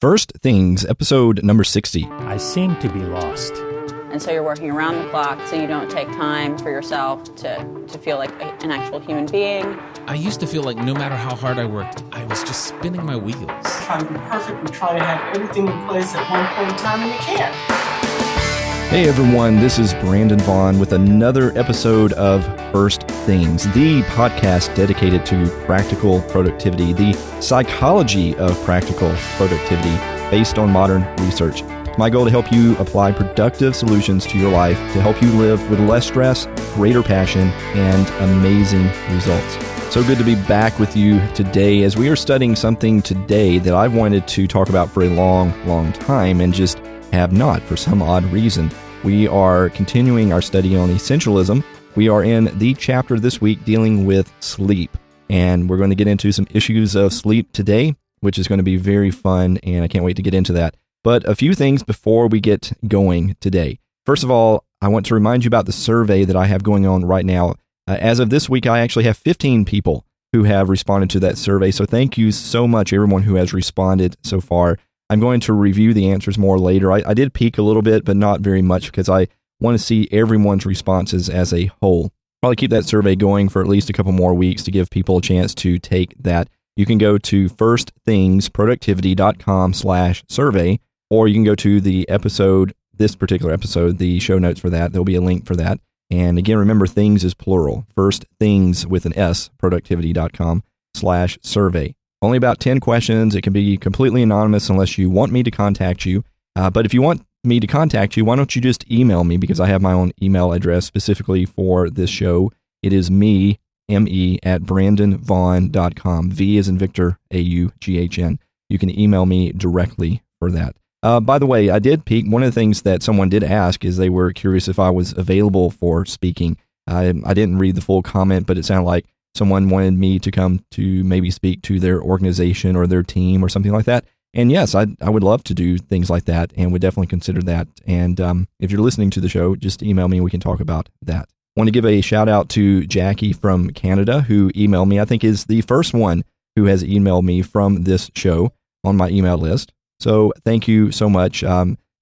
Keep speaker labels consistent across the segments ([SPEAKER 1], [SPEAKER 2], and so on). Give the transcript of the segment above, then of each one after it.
[SPEAKER 1] First Things, episode number 60.
[SPEAKER 2] I seem to be lost.
[SPEAKER 3] And so you're working around the clock so you don't take time for yourself to feel like an actual human being.
[SPEAKER 4] I used to feel like no matter how hard I worked, I was just spinning my wheels.
[SPEAKER 5] Try to be perfect, we try to have everything in place at one point in time, and you can't.
[SPEAKER 1] Hey everyone, this is Brandon Vaughn with another episode of First Things, the podcast dedicated to practical productivity, the psychology of practical productivity based on modern research. My goal to help you apply productive solutions to your life to help you live with less stress, greater passion, and amazing results. So good to be back with you today as we are studying something today that I've wanted to talk about for a long time and just have not for some odd reason. We are continuing our study on essentialism. We are in the chapter this week dealing with sleep, and we're going to get into some issues of sleep today, which is going to be very fun, and I can't wait to get into that. But a few things before we get going today. First of all, I want to remind you about the survey that I have going on right now. As of this week, I actually have 15 people who have responded to that survey, so thank you so much, everyone who has responded so far. I'm going to review the answers more later. I did peek a little bit, but not very much because I want to see everyone's responses as a whole. Probably keep that survey going for at least a couple more weeks to give people a chance to take that. You can go to firstthingsproductivity.com/survey, or you can go to the episode, this particular episode, the show notes for that. There'll be a link for that. And again, remember, things is plural. First Things with an S, productivity.com/survey. Only about 10 questions. It can be completely anonymous unless you want me to contact you. But if you want me to contact you, why don't you just email me, because I have my own email address specifically for this show. It is me, M-E, at brandonvaughn.com. V as in Victor, A-U-G-H-N. You can email me directly for that. By the way, I did peek. One of the things that someone did ask is they were curious if I was available for speaking. I didn't read the full comment, but it sounded like someone wanted me to come to maybe speak to their organization or their team or something like that. And yes, I would love to do things like that and would definitely consider that. And if you're listening to the show, just email me and we can talk about that. I want to give a shout out to Jackie from Canada who emailed me. I think is the first one who has emailed me from this show on my email list. So thank you so much.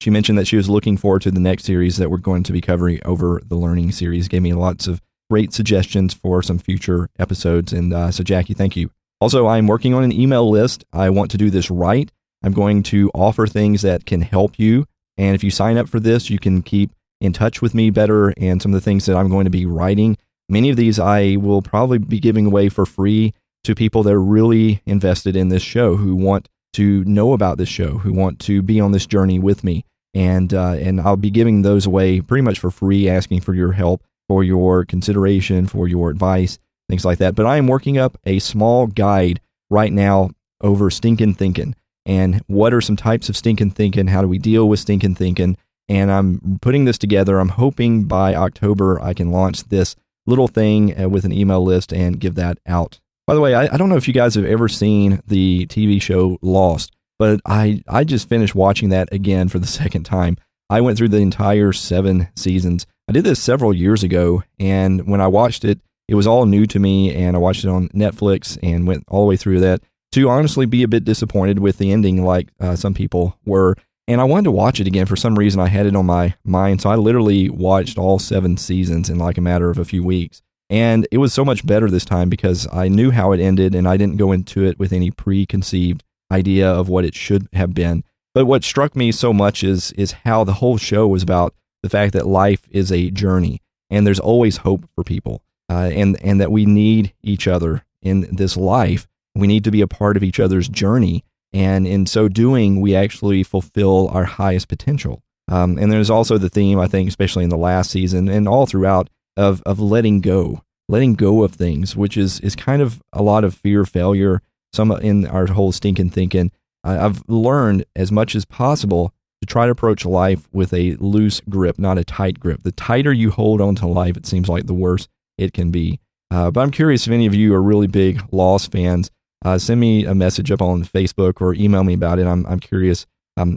[SPEAKER 1] She mentioned that she was looking forward to the next series that we're going to be covering over the learning series. Gave me lots of great suggestions for some future episodes. And so Jackie, thank you. Also, I'm working on an email list. I want to do this right. I'm going to offer things that can help you. And if you sign up for this, you can keep in touch with me better. And some of the things that I'm going to be writing, many of these I will probably be giving away for free to people that are really invested in this show, who want to know about this show, who want to be on this journey with me. And I'll be giving those away pretty much for free, asking for your help, for your consideration, for your advice, things like that. But I am working up a small guide right now over stinking thinking. And what are some types of stinking thinking? How do we deal with stinking thinking? And I'm putting this together. I'm hoping by October I can launch this little thing with an email list and give that out. By the way, I don't know if you guys have ever seen the TV show Lost, but I just finished watching that again for the second time. I went through the entire 7 seasons. I did this several years ago, and when I watched it, it was all new to me, and I watched it on Netflix and went all the way through that to honestly be a bit disappointed with the ending like some people were. And I wanted to watch it again. For some reason, I had it on my mind, so I literally watched all 7 seasons in like a matter of a few weeks. And it was so much better this time because I knew how it ended, and I didn't go into it with any preconceived idea of what it should have been. But what struck me so much is how the whole show was about the fact that life is a journey, and there's always hope for people, and that we need each other in this life. We need to be a part of each other's journey, and in so doing, we actually fulfill our highest potential. And there's also the theme, I think, especially in the last season and all throughout, of letting go of things, which is kind of a lot of fear, failure, some in our whole stinking thinking. I've learned as much as possible to try to approach life with a loose grip, not a tight grip. The tighter you hold on to life, it seems like the worse it can be. But I'm curious if any of you are really big Lost fans. Send me a message up on Facebook or email me about it. I'm curious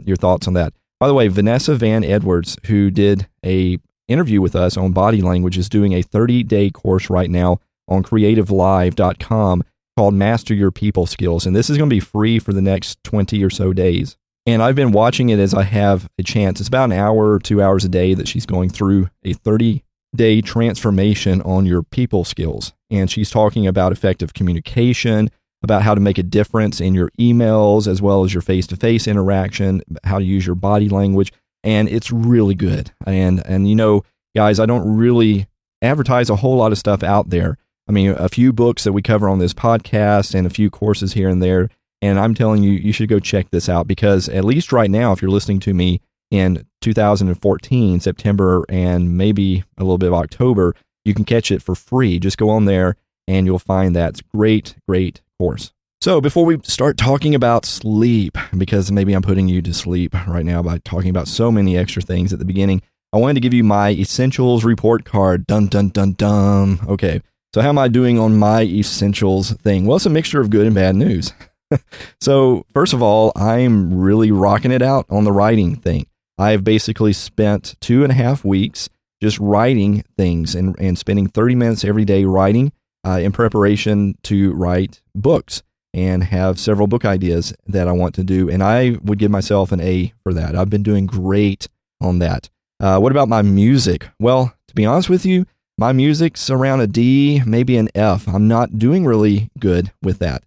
[SPEAKER 1] your thoughts on that. By the way, Vanessa Van Edwards, who did a interview with us on body language, is doing a 30-day course right now on creativelive.com called Master Your People Skills. And this is going to be free for the next 20 or so days. And I've been watching it as I have a chance. It's about an hour or 2 hours a day that she's going through a 30-day transformation on your people skills. And she's talking about effective communication, about how to make a difference in your emails as well as your face-to-face interaction, how to use your body language. And it's really good. And you know, guys, I don't really advertise a whole lot of stuff out there. I mean, a few books that we cover on this podcast and a few courses here and there. And I'm telling you, you should go check this out because at least right now, if you're listening to me in 2014, September, and maybe a little bit of October, you can catch it for free. Just go on there and you'll find that great course. So before we start talking about sleep, because maybe I'm putting you to sleep right now by talking about so many extra things at the beginning, I wanted to give you my essentials report card. Dun, dun, dun, dun. Okay, so how am I doing on my essentials thing? Well, it's a mixture of good and bad news. So first of all, I'm really rocking it out on the writing thing. I've basically spent 2.5 weeks just writing things and spending 30 minutes every day writing in preparation to write books and have several book ideas that I want to do. And I would give myself an A for that. I've been doing great on that. What about my music? Well, to be honest with you, my music's around a D, maybe an F. I'm not doing really good with that.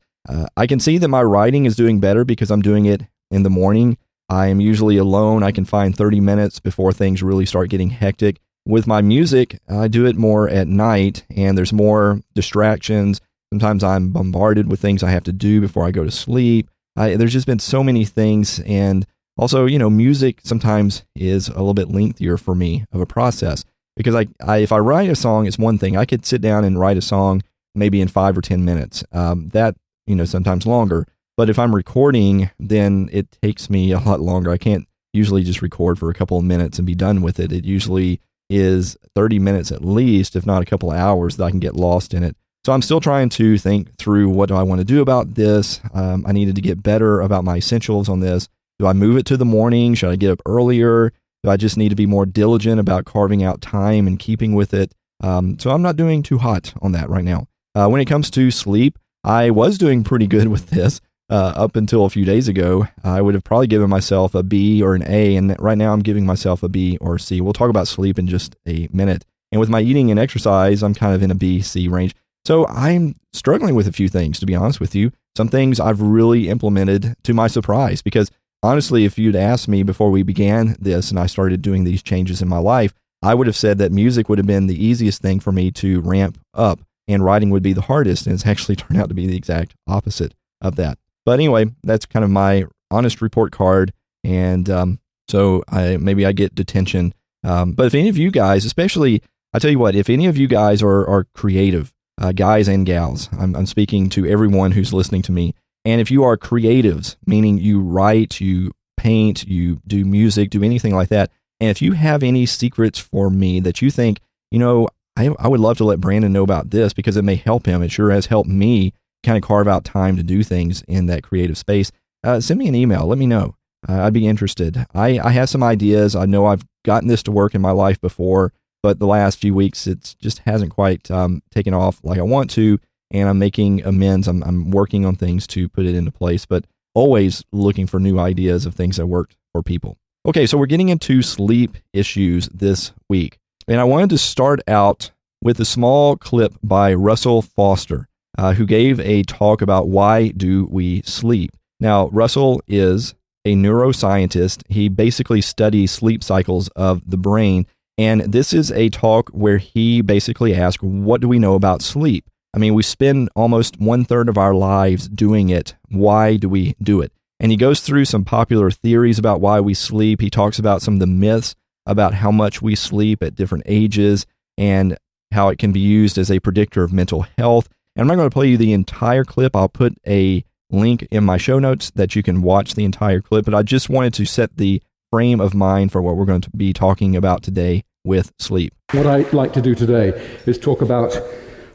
[SPEAKER 1] I can see that my writing is doing better because I'm doing it in the morning. I am usually alone. I can find 30 minutes before things really start getting hectic. With my music, I do it more at night, and there's more distractions. Sometimes I'm bombarded with things I have to do before I go to sleep. There's just been so many things, and also, you know, music sometimes is a little bit lengthier for me of a process because if I write a song, it's one thing. I could sit down and write a song maybe in 5 or 10 minutes. That, you know, sometimes longer. But if I'm recording, then it takes me a lot longer. I can't usually just record for a couple of minutes and be done with it. It usually is 30 minutes at least, if not a couple of hours, that I can get lost in it. So I'm still trying to think through, what do I want to do about this? I needed to get better about my essentials on this. Do I move it to the morning? Should I get up earlier? Do I just need to be more diligent about carving out time and keeping with it? So I'm not doing too hot on that right now. When it comes to sleep, I was doing pretty good with this up until a few days ago. I would have probably given myself a B or an A, and right now I'm giving myself a B or C. We'll talk about sleep in just a minute. And with my eating and exercise, I'm kind of in a B, C range. So I'm struggling with a few things, to be honest with you. Some things I've really implemented to my surprise, because honestly, if you'd asked me before we began this and I started doing these changes in my life, I would have said that music would have been the easiest thing for me to ramp up and writing would be the hardest. And it's actually turned out to be the exact opposite of that. But anyway, that's kind of my honest report card. And so maybe I get detention. But if any of you guys, especially, I tell you what, if any of you guys are creative, guys and gals, I'm speaking to everyone who's listening to me. And if you are creatives, meaning you write, you paint, you do music, do anything like that, and if you have any secrets for me that you think, you know, I would love to let Brandon know about this because it may help him. It sure has helped me kind of carve out time to do things in that creative space. Send me an email. Let me know. I'd be interested. I have some ideas. I know I've gotten this to work in my life before, but the last few weeks, it just hasn't quite taken off like I want to, and I'm making amends. I'm working on things to put it into place, but always looking for new ideas of things that worked for people. Okay, so we're getting into sleep issues this week. And I wanted to start out with a small clip by Russell Foster, who gave a talk about why do we sleep. Now, Russell is a neuroscientist. He basically studies sleep cycles of the brain. And this is a talk where he basically asked, what do we know about sleep? I mean, we spend almost 1/3 of our lives doing it. Why do we do it? And he goes through some popular theories about why we sleep. He talks about some of the myths about how much we sleep at different ages and how it can be used as a predictor of mental health. And I'm not going to play you the entire clip. I'll put a link in my show notes that you can watch the entire clip, but I just wanted to set the frame of mind for what we're going to be talking about today with sleep.
[SPEAKER 6] What I'd like to do today is talk about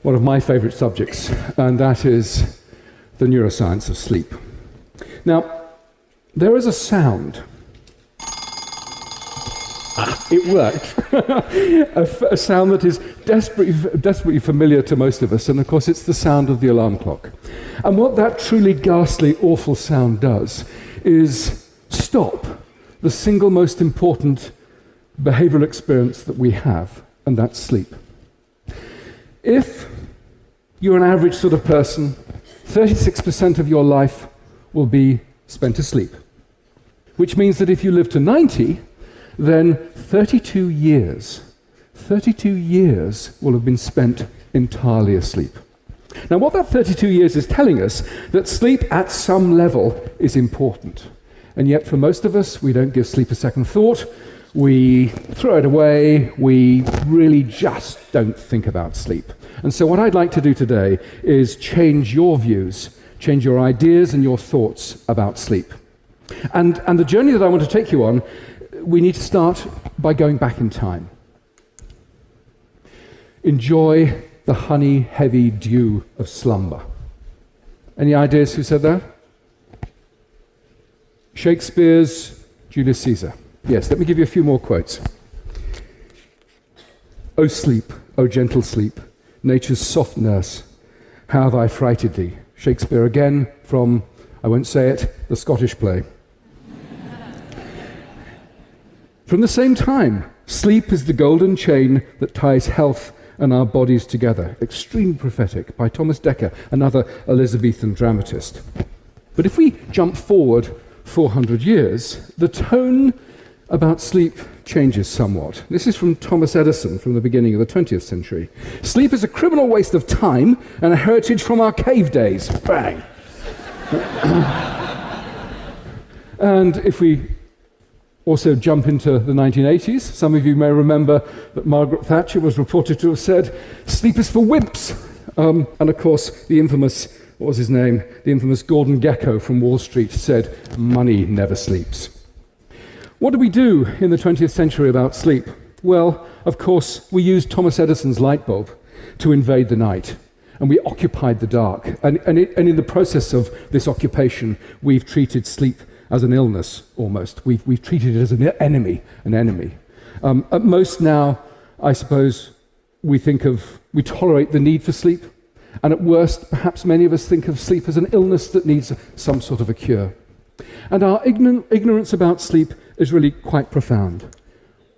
[SPEAKER 6] one of my favorite subjects, and that is the neuroscience of sleep. Now, there is a sound. It worked. a sound that is desperately familiar to most of us, and of course it's the sound of the alarm clock. And what that truly ghastly, awful sound does is stop the single most important behavioral experience that we have, and that's sleep. If you're an average sort of person, 36% of your life will be spent asleep, which means that if you live to 90, then 32 years will have been spent entirely asleep. Now, what that 32 years is telling us, that sleep at some level is important. And yet, for most of us, we don't give sleep a second thought. We throw it away. We really just don't think about sleep. And so what I'd like to do today is change your views, change your ideas and your thoughts about sleep. And the journey that I want to take you on, we need to start by going back in time. Enjoy the honey-heavy dew of slumber. Any ideas who said that? Shakespeare's Julius Caesar. Yes, let me give you a few more quotes. O sleep, O gentle sleep, nature's soft nurse, how have I frighted thee? Shakespeare again from, I won't say it, the Scottish play. From the same time, sleep is the golden chain that ties health and our bodies together. Extremely prophetic, by Thomas Dekker, another Elizabethan dramatist. But if we jump forward 400 years, the tone about sleep changes somewhat. This is from Thomas Edison from the beginning of the 20th century. Sleep is a criminal waste of time and a heritage from our cave days. Bang! And if we also jump into the 1980s, some of you may remember that Margaret Thatcher was reported to have said, sleep is for wimps. And of course, the infamous, what was his name? The infamous Gordon Gekko from Wall Street said, money never sleeps. What do we do in the 20th century about sleep? Well, of course, we used Thomas Edison's light bulb to invade the night, and we occupied the dark. And in the process of this occupation, we've treated sleep as an illness, almost. We've treated it as an enemy. At most now, I suppose, we tolerate the need for sleep, and at worst, perhaps many of us think of sleep as an illness that needs some sort of a cure. And our ignorance about sleep is really quite profound.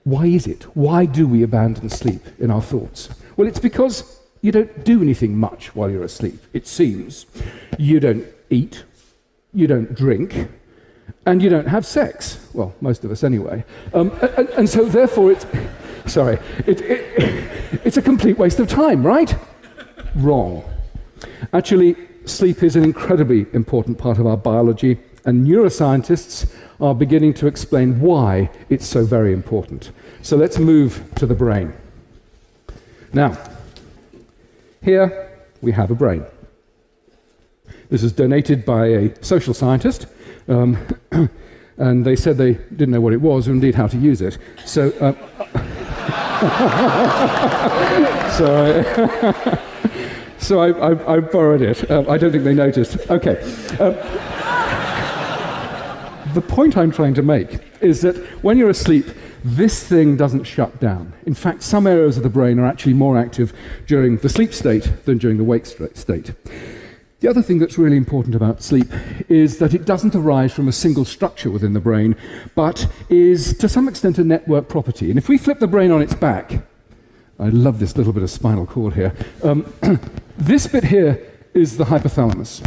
[SPEAKER 6] Why is it? Why do we abandon sleep in our thoughts? Well, it's because you don't do anything much while you're asleep, it seems. You don't eat, you don't drink, and you don't have sex. Well, most of us anyway. And so therefore it's a complete waste of time, right? Wrong. Actually, sleep is an incredibly important part of our biology, and neuroscientists are beginning to explain why it's so very important. So let's move to the brain. Now, here we have a brain. This is donated by a social scientist, and they said they didn't know what it was or indeed how to use it. So, so I borrowed it. I don't think they noticed. Okay. The point I'm trying to make is that when you're asleep, this thing doesn't shut down. In fact, some areas of the brain are actually more active during the sleep state than during the wake state. The other thing that's really important about sleep is that it doesn't arise from a single structure within the brain, but is to some extent a network property. And if we flip the brain on its back, I love this little bit of spinal cord here, this bit here is the hypothalamus.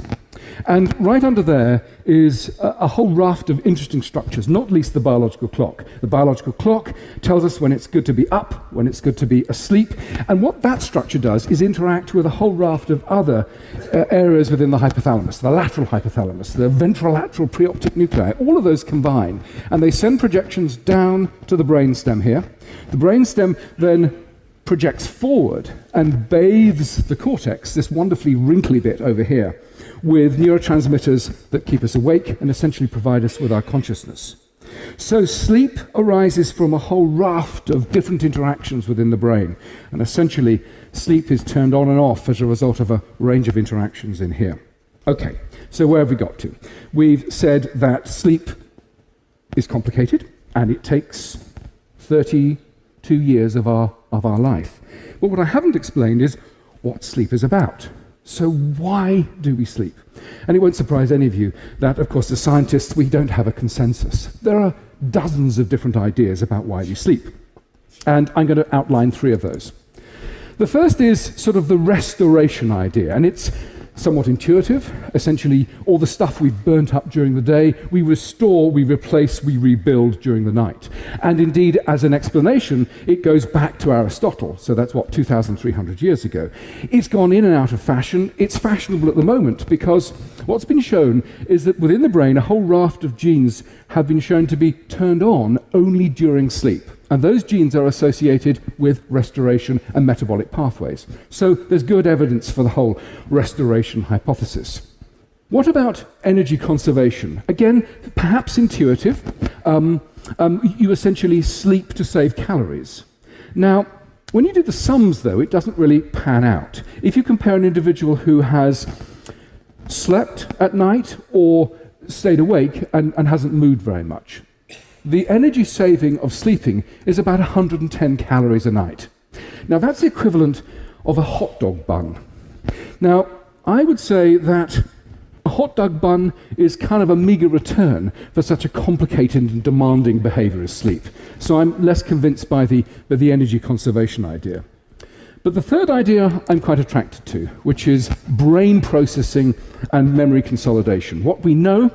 [SPEAKER 6] And right under there is a whole raft of interesting structures, not least the biological clock. The biological clock tells us when it's good to be up, when it's good to be asleep. And what that structure does is interact with a whole raft of other areas within the hypothalamus, the lateral hypothalamus, the ventrolateral preoptic nuclei. All of those combine, and they send projections down to the brainstem here. The brainstem then projects forward and bathes the cortex, this wonderfully wrinkly bit over here, with neurotransmitters that keep us awake and essentially provide us with our consciousness. So sleep arises from a whole raft of different interactions within the brain, and essentially sleep is turned on and off as a result of a range of interactions in here. Okay, so where have we got to? We've said that sleep is complicated, and it takes 32 years of our life. But what I haven't explained is what sleep is about. So why do we sleep? And it won't surprise any of you that, of course, as scientists, we don't have a consensus. There are dozens of different ideas about why we sleep. And I'm going to outline 3 of those. The first is sort of the restoration idea, and it's somewhat intuitive. Essentially, all the stuff we've burnt up during the day, we restore, we replace, we rebuild during the night. And indeed, as an explanation, it goes back to Aristotle. So that's what, 2,300 years ago. It's gone in and out of fashion. It's fashionable at the moment because what's been shown is that within the brain, a whole raft of genes have been shown to be turned on only during sleep. And those genes are associated with restoration and metabolic pathways. So there's good evidence for the whole restoration hypothesis. What about energy conservation? Again, perhaps intuitive. You essentially sleep to save calories. Now, when you do the sums, though, it doesn't really pan out. If you compare an individual who has slept at night or stayed awake and hasn't moved very much, the energy saving of sleeping is about 110 calories a night. Now, that's the equivalent of a hot dog bun. Now, I would say that a hot dog bun is kind of a meager return for such a complicated and demanding behavior as sleep. So I'm less convinced by the energy conservation idea. But the third idea I'm quite attracted to, which is brain processing and memory consolidation. What we know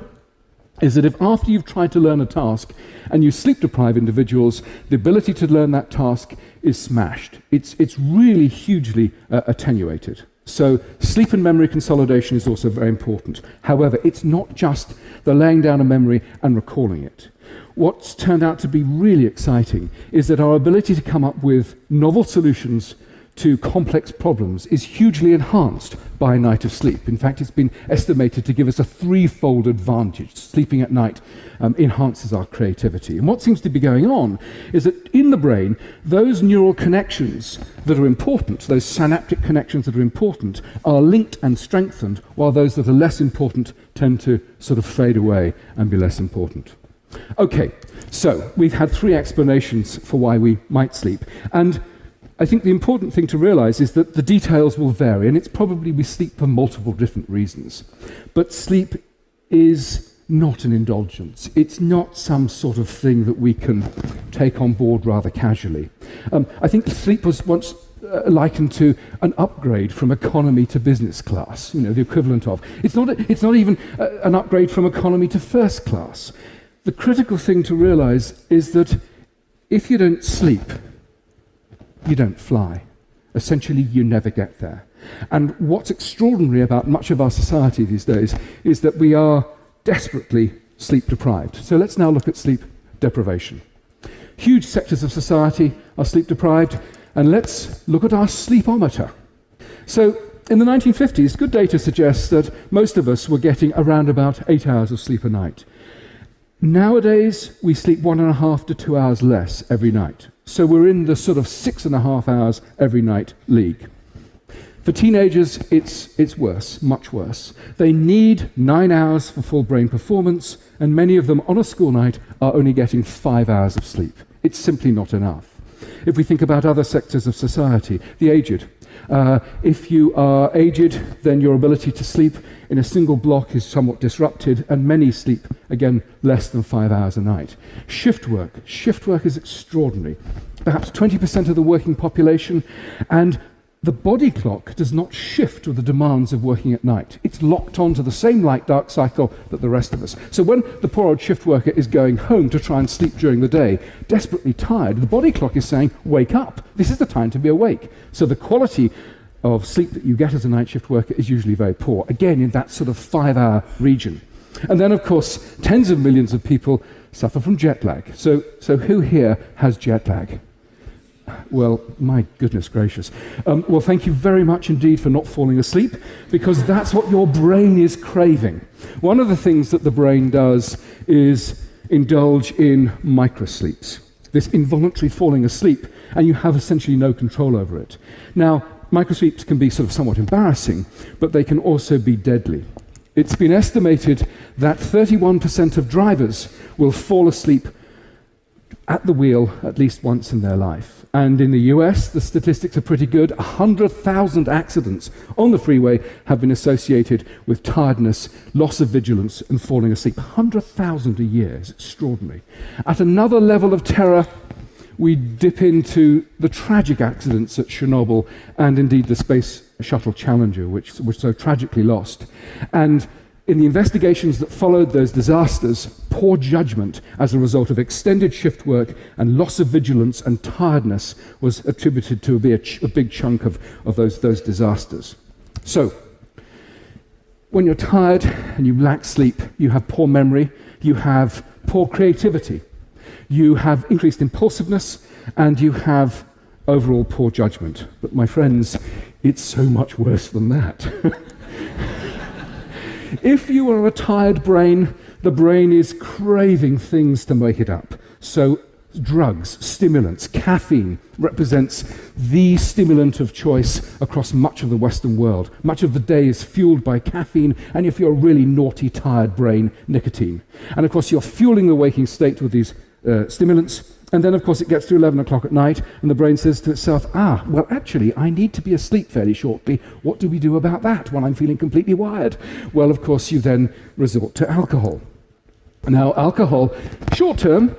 [SPEAKER 6] is that if after you've tried to learn a task and you sleep-deprive individuals, the ability to learn that task is smashed. It's really hugely attenuated. So sleep and memory consolidation is also very important. However, it's not just the laying down of memory and recalling it. What's turned out to be really exciting is that our ability to come up with novel solutions to complex problems is hugely enhanced by a night of sleep. In fact, it's been estimated to give us a 3-fold advantage. Sleeping at night enhances our creativity. And what seems to be going on is that in the brain, those neural connections that are important, those synaptic connections that are important, are linked and strengthened, while those that are less important tend to sort of fade away and be less important. Okay, so we've had 3 explanations for why we might sleep. And I think the important thing to realize is that the details will vary, and it's probably we sleep for multiple different reasons. But sleep is not an indulgence. It's not some sort of thing that we can take on board rather casually. I think sleep was once likened to an upgrade from economy to business class, the equivalent of. It's not even an upgrade from economy to first class. The critical thing to realize is that if you don't sleep, you don't fly. Essentially, you never get there. And what's extraordinary about much of our society these days is that we are desperately sleep deprived. So let's now look at sleep deprivation. Huge sectors of society are sleep deprived, and let's look at our sleepometer. So in the 1950s, good data suggests that most of us were getting around about 8 hours of sleep a night. Nowadays, we sleep 1.5 to 2 hours less every night. So we're in the sort of 6.5 hours every night league. For teenagers, it's worse, much worse. They need 9 hours for full brain performance, and many of them on a school night are only getting 5 hours of sleep. It's simply not enough. If we think about other sectors of society, the aged. If you are aged, then your ability to sleep in a single block is somewhat disrupted, and many sleep, again, less than 5 hours a night. Shift work is extraordinary. Perhaps 20% of the working population, and the body clock does not shift with the demands of working at night. It's locked onto the same light-dark cycle that the rest of us. So when the poor old shift worker is going home to try and sleep during the day, desperately tired, the body clock is saying, wake up. This is the time to be awake. So the quality of sleep that you get as a night shift worker is usually very poor, again, in that sort of 5-hour region. And then, of course, tens of millions of people suffer from jet lag. So who here has jet lag? Well, my goodness gracious. Well, thank you very much indeed for not falling asleep, because that's what your brain is craving. One of the things that the brain does is indulge in microsleeps, this involuntary falling asleep, and you have essentially no control over it. Now, microsleeps can be sort of somewhat embarrassing, but they can also be deadly. It's been estimated that 31% of drivers will fall asleep at the wheel at least once in their life. And in the US, the statistics are pretty good. 100,000 accidents on the freeway have been associated with tiredness, loss of vigilance, and falling asleep. 100,000 a year is extraordinary. At another level of terror, we dip into the tragic accidents at Chernobyl and indeed the Space Shuttle Challenger, which was so tragically lost. And in the investigations that followed those disasters, poor judgment as a result of extended shift work and loss of vigilance and tiredness was attributed to be a big chunk of those disasters. So, when you're tired and you lack sleep, you have poor memory, you have poor creativity, you have increased impulsiveness, and you have overall poor judgment. But my friends, it's so much worse than that. If you are a tired brain, the brain is craving things to make it up. So drugs, stimulants, caffeine represents the stimulant of choice across much of the Western world. Much of the day is fueled by caffeine, and if you're a really naughty, tired brain, nicotine. And of course, you're fueling the waking state with these stimulants, and then of course it gets to 11 o'clock at night, and the brain says to itself, well actually I need to be asleep fairly shortly. What do we do about that when I'm feeling completely wired? Well, of course you then resort to alcohol. Now alcohol, short term,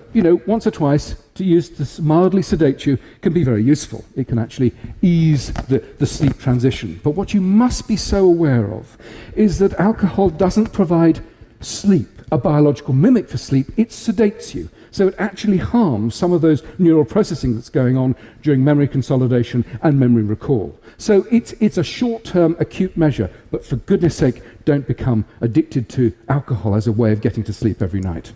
[SPEAKER 6] once or twice to use to mildly sedate you, can be very useful. It can actually ease the sleep transition. But what you must be so aware of is that alcohol doesn't provide sleep, a biological mimic for sleep. It sedates you. So it actually harms some of those neural processing that's going on during memory consolidation and memory recall. So it's a short-term acute measure, but for goodness sake, don't become addicted to alcohol as a way of getting to sleep every night.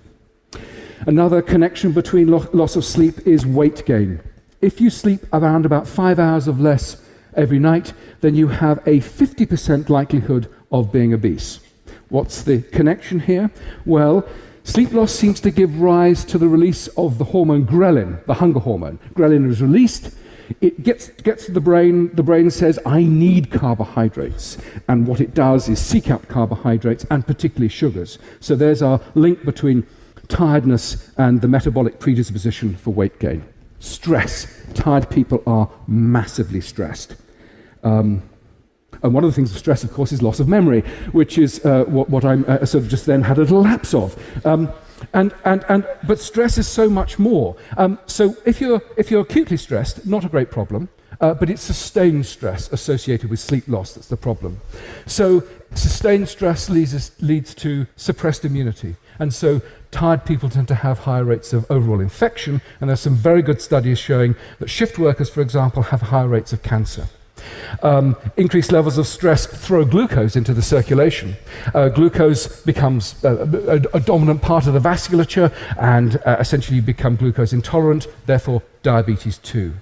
[SPEAKER 6] Another connection between loss of sleep is weight gain. If you sleep around about 5 hours of less every night, then you have a 50% likelihood of being obese. What's the connection here? Well, sleep loss seems to give rise to the release of the hormone ghrelin, the hunger hormone. Ghrelin is released, it gets to the brain says, I need carbohydrates. And what it does is seek out carbohydrates, and particularly sugars. So there's our link between tiredness and the metabolic predisposition for weight gain. Stress. Tired people are massively stressed. And one of the things of stress, of course, is loss of memory, which is what I'm sort of just then had a little lapse of. But stress is so much more. So if you're acutely stressed, not a great problem, but it's sustained stress associated with sleep loss that's the problem. So sustained stress leads to suppressed immunity. And so tired people tend to have higher rates of overall infection, and there's some very good studies showing that shift workers, for example, have higher rates of cancer. Increased levels of stress throw glucose into the circulation. Glucose becomes a dominant part of the vasculature and essentially become glucose intolerant, therefore diabetes too.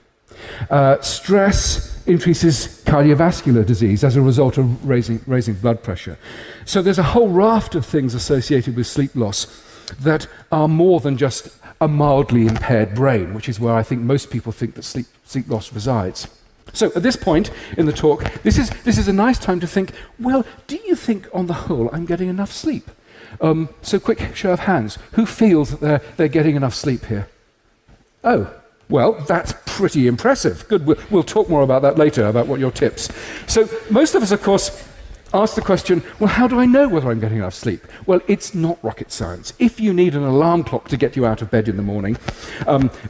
[SPEAKER 6] Stress increases cardiovascular disease as a result of raising blood pressure. So there's a whole raft of things associated with sleep loss that are more than just a mildly impaired brain, which is where I think most people think that sleep loss resides. So at this point in the talk, this is a nice time to think, well, do you think on the whole I'm getting enough sleep? So quick show of hands. Who feels that they're getting enough sleep here? Oh, well, that's pretty impressive. Good, we'll talk more about that later, about what your tips. So most of us, of course, ask the question, well, how do I know whether I'm getting enough sleep? Well, it's not rocket science. If you need an alarm clock to get you out of bed in the morning,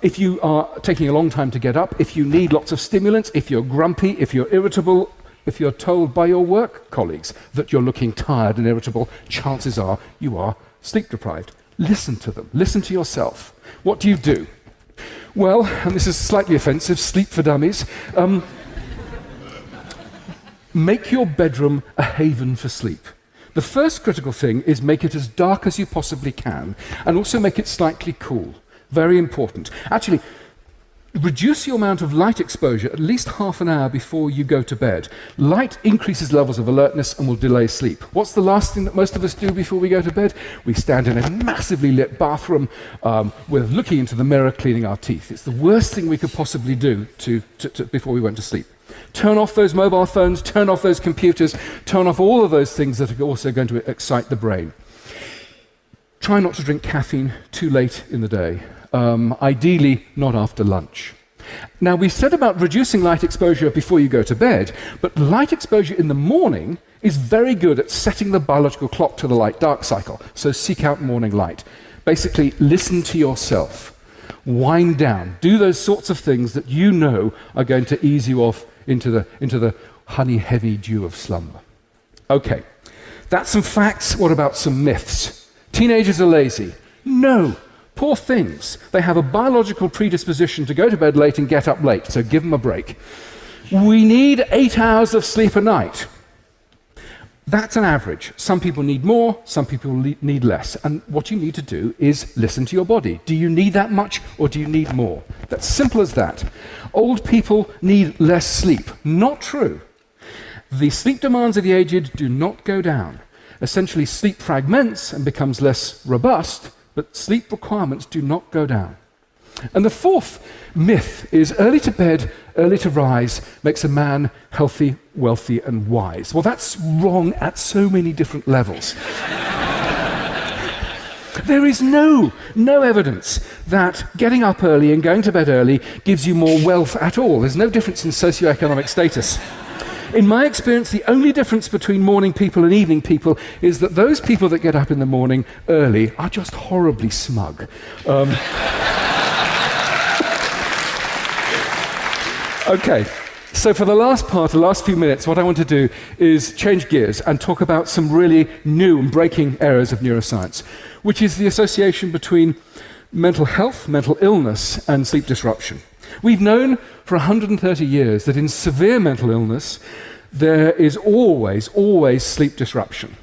[SPEAKER 6] if you are taking a long time to get up, if you need lots of stimulants, if you're grumpy, if you're irritable, if you're told by your work colleagues that you're looking tired and irritable, chances are you are sleep deprived. Listen to them. Listen to yourself. What do you do? Well, and this is slightly offensive, sleep for dummies. Make your bedroom a haven for sleep. The first critical thing is make it as dark as you possibly can, and also make it slightly cool. Very important. Actually, reduce your amount of light exposure at least half an hour before you go to bed. Light increases levels of alertness and will delay sleep. What's the last thing that most of us do before we go to bed? We stand in a massively lit bathroom with looking into the mirror, cleaning our teeth. It's the worst thing we could possibly do before we went to sleep. Turn off those mobile phones, turn off those computers, turn off all of those things that are also going to excite the brain. Try not to drink caffeine too late in the day. Ideally, not after lunch. Now, we said about reducing light exposure before you go to bed, but light exposure in the morning is very good at setting the biological clock to the light-dark cycle. So seek out morning light. Basically, listen to yourself. Wind down. Do those sorts of things that you know are going to ease you off into the honey-heavy dew of slumber. Okay, that's some facts. What about some myths? Teenagers are lazy. No. Poor things. They have a biological predisposition to go to bed late and get up late, so give them a break. We need 8 hours of sleep a night. That's an average. Some people need more, some people need less. And what you need to do is listen to your body. Do you need that much or do you need more? That's simple as that. Old people need less sleep. Not true. The sleep demands of the aged do not go down. Essentially, sleep fragments and becomes less robust, but sleep requirements do not go down. And the fourth myth is early to bed, early to rise makes a man healthy, wealthy, and wise. Well, that's wrong at so many different levels. There is no evidence that getting up early and going to bed early gives you more wealth at all. There's no difference in socioeconomic status. In my experience, the only difference between morning people and evening people is that those people that get up in the morning early are just horribly smug. Okay, so for the last few minutes, what I want to do is change gears and talk about some really new and breaking areas of neuroscience, which is the association between mental health, mental illness, and sleep disruption. We've known for 130 years that in severe mental illness, there is always sleep disruption.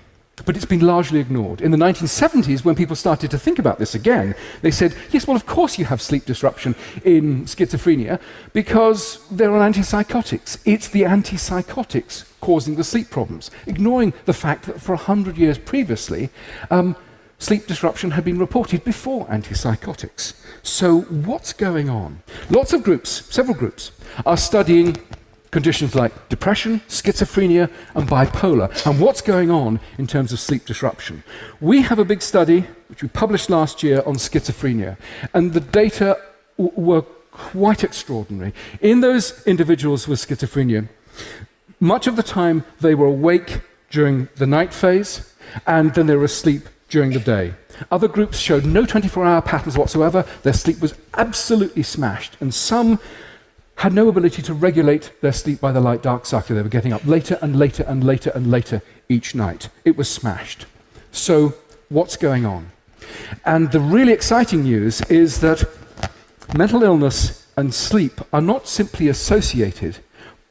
[SPEAKER 6] But it's been largely ignored. In the 1970s, when people started to think about this again, they said, yes, well, of course you have sleep disruption in schizophrenia because they're on antipsychotics. It's the antipsychotics causing the sleep problems, ignoring the fact that for 100 years previously, sleep disruption had been reported before antipsychotics. So what's going on? Lots of groups, several groups, are studying conditions like depression, schizophrenia, and bipolar, and what's going on in terms of sleep disruption. We have a big study, which we published last year, on schizophrenia, and the data were quite extraordinary. In those individuals with schizophrenia, much of the time they were awake during the night phase, and then they were asleep during the day. Other groups showed no 24-hour patterns whatsoever. Their sleep was absolutely smashed, and some had no ability to regulate their sleep by the light-dark cycle. They were getting up later and later and later and later each night. It was smashed. So what's going on? And the really exciting news is that mental illness and sleep are not simply associated,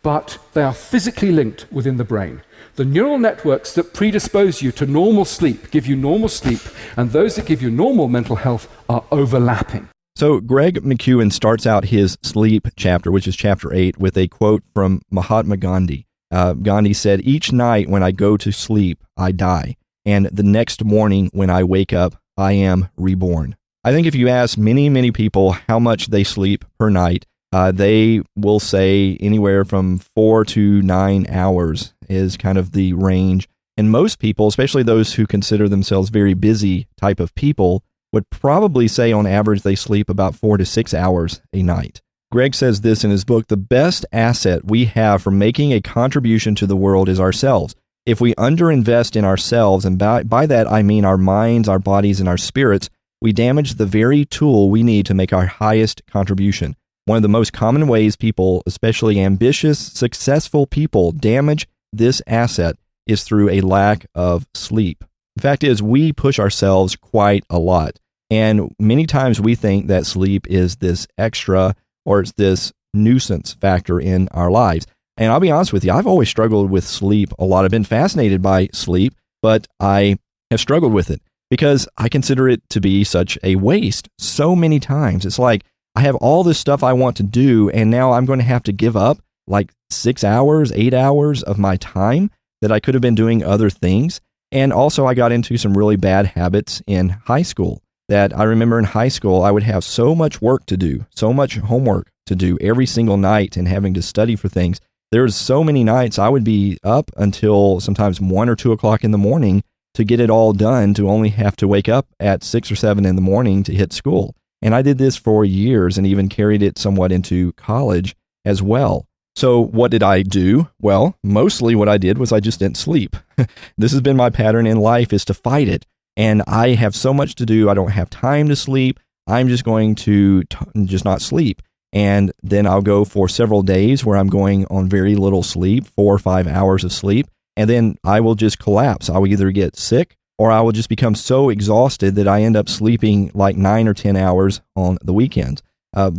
[SPEAKER 6] but they are physically linked within the brain. The neural networks that predispose you to normal sleep give you normal sleep, and those that give you normal mental health are overlapping.
[SPEAKER 1] So Greg McEwen starts out his sleep chapter, which is chapter 8, with a quote from Mahatma Gandhi. Gandhi said, "Each night when I go to sleep, I die. And the next morning when I wake up, I am reborn." I think if you ask many people how much they sleep per night, they will say anywhere from 4 to 9 hours is kind of the range. And most people, especially those who consider themselves very busy type of people, would probably say on average they sleep about 4 to 6 hours a night. Greg says this in his book: "The best asset we have for making a contribution to the world is ourselves. If we underinvest in ourselves, and by that I mean our minds, our bodies, and our spirits, we damage the very tool we need to make our highest contribution. One of the most common ways people, especially ambitious, successful people, damage this asset is through a lack of sleep." The fact is, we push ourselves quite a lot. And many times we think that sleep is this extra or it's this nuisance factor in our lives. And I'll be honest with you, I've always struggled with sleep a lot. I've been fascinated by sleep, but I have struggled with it because I consider it to be such a waste so many times. It's like I have all this stuff I want to do, and now I'm going to have to give up like 6 hours, 8 hours of my time that I could have been doing other things. And also I got into some really bad habits in high school. That I remember in high school, I would have so much work to do, so much homework to do every single night and having to study for things. There's so many nights I would be up until sometimes 1 or 2 o'clock in the morning to get it all done, to only have to wake up at 6 or 7 in the morning to hit school. And I did this for years and even carried it somewhat into college as well. So what did I do? Well, mostly what I did was I just didn't sleep. This has been my pattern in life, is to fight it. And I have so much to do. I don't have time to sleep. I'm just going to just not sleep. And then I'll go for several days where I'm going on very little sleep, 4 or 5 hours of sleep. And then I will just collapse. I will either get sick or I will just become so exhausted that I end up sleeping like 9 or 10 hours on the weekends,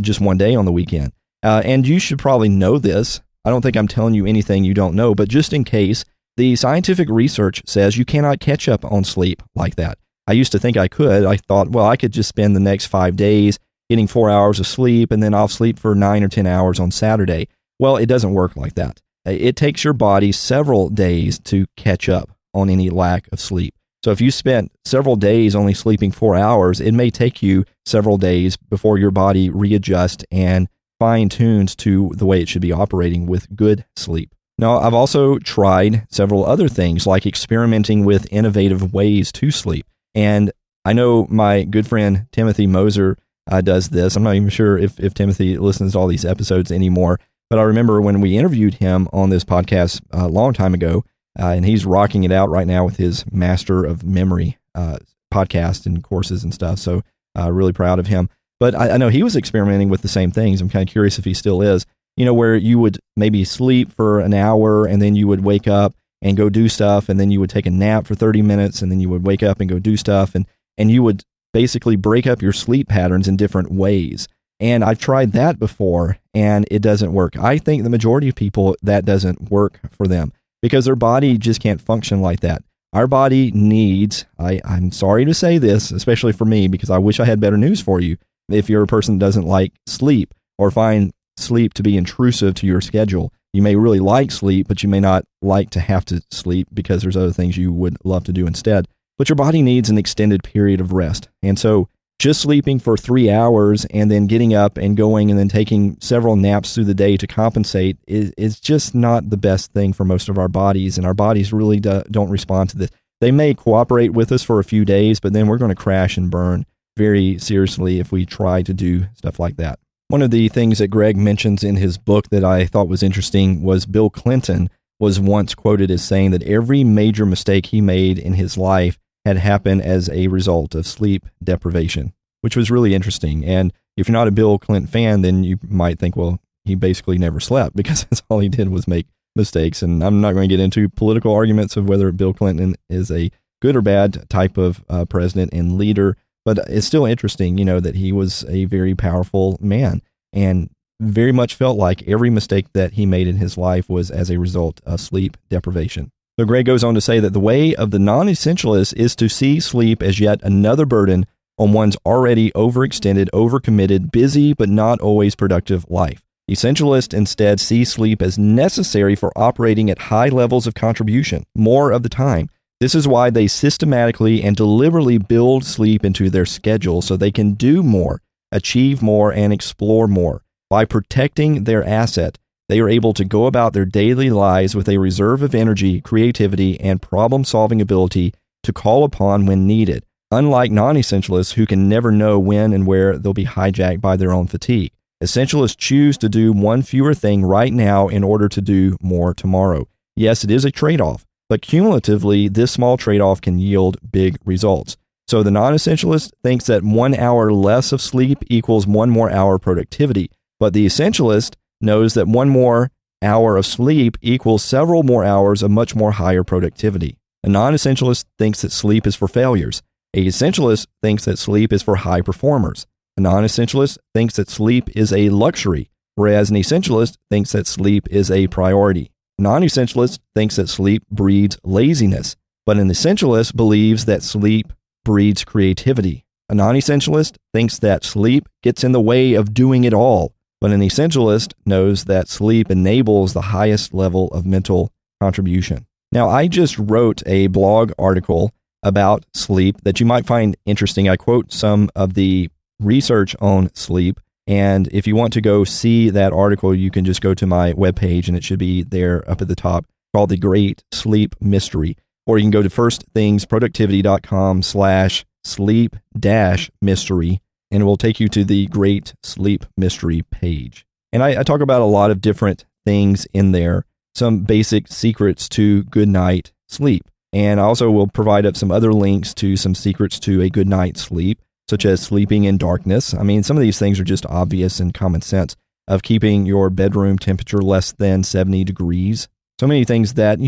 [SPEAKER 1] just one day on the weekend. And you should probably know this. I don't think I'm telling you anything you don't know, but just in case, the scientific research says you cannot catch up on sleep like that. I used to think I could. I thought, well, I could just spend the next 5 days getting 4 hours of sleep, and then I'll sleep for 9 or 10 hours on Saturday. Well, it doesn't work like that. It takes your body several days to catch up on any lack of sleep. So if you spent several days only sleeping 4 hours, it may take you several days before your body readjusts and fine-tunes to the way it should be operating with good sleep. Now, I've also tried several other things, like experimenting with innovative ways to sleep. And I know my good friend Timothy Moser does this. I'm not even sure if Timothy listens to all these episodes anymore, but I remember when we interviewed him on this podcast a long time ago, and he's rocking it out right now with his Master of Memory podcast and courses and stuff. So really proud of him. But I know he was experimenting with the same things. I'm kind of curious if he still is, where you would maybe sleep for an hour and then you would wake up and go do stuff. And then you would take a nap for 30 minutes and then you would wake up and go do stuff. And you would basically break up your sleep patterns in different ways. And I've tried that before and it doesn't work. I think the majority of people, that doesn't work for them because their body just can't function like that. Our body needs, I'm sorry to say this, especially for me, because I wish I had better news for you. If you're a person that doesn't like sleep or find sleep to be intrusive to your schedule, you may really like sleep, but you may not like to have to sleep because there's other things you would love to do instead. But your body needs an extended period of rest. And so just sleeping for 3 hours and then getting up and going and then taking several naps through the day to compensate is just not the best thing for most of our bodies. And our bodies really don't respond to this. They may cooperate with us for a few days, but then we're going to crash and burn very seriously if we try to do stuff like that. One of the things that Greg mentions in his book that I thought was interesting was Bill Clinton was once quoted as saying that every major mistake he made in his life had happened as a result of sleep deprivation, which was really interesting. And if you're not a Bill Clinton fan, then you might think, well, he basically never slept because that's all he did was make mistakes. And I'm not going to get into political arguments of whether Bill Clinton is a good or bad type of president and leader. But it's still interesting, that he was a very powerful man and very much felt like every mistake that he made in his life was as a result of sleep deprivation. So Gray goes on to say that the way of the non-essentialist is to see sleep as yet another burden on one's already overextended, overcommitted, busy, but not always productive life. Essentialists instead see sleep as necessary for operating at high levels of contribution more of the time. This is why they systematically and deliberately build sleep into their schedule so they can do more, achieve more, and explore more. By protecting their asset, they are able to go about their daily lives with a reserve of energy, creativity, and problem-solving ability to call upon when needed, unlike non-essentialists who can never know when and where they'll be hijacked by their own fatigue. Essentialists choose to do one fewer thing right now in order to do more tomorrow. Yes, it is a trade-off. But cumulatively, this small trade-off can yield big results. So the non-essentialist thinks that 1 hour less of sleep equals 1 more hour productivity. But the essentialist knows that 1 more hour of sleep equals several more hours of much more higher productivity. A non-essentialist thinks that sleep is for failures. A essentialist thinks that sleep is for high performers. A non-essentialist thinks that sleep is a luxury, whereas an essentialist thinks that sleep is a priority. Non-essentialist thinks that sleep breeds laziness, but an essentialist believes that sleep breeds creativity. A non-essentialist thinks that sleep gets in the way of doing it all, but an essentialist knows that sleep enables the highest level of mental contribution. Now, I just wrote a blog article about sleep that you might find interesting. I quote some of the research on sleep. And if you want to go see that article, you can just go to my webpage and it should be there up at the top, called The Great Sleep Mystery. Or you can go to firstthingsproductivity.com/sleep-mystery and it will take you to the Great Sleep Mystery page. And I talk about a lot of different things in there, some basic secrets to good night sleep. And I also will provide up some other links to some secrets to a good night's sleep, such as sleeping in darkness. I mean, some of these things are just obvious and common sense, of keeping your bedroom temperature less than 70 degrees. So many things that,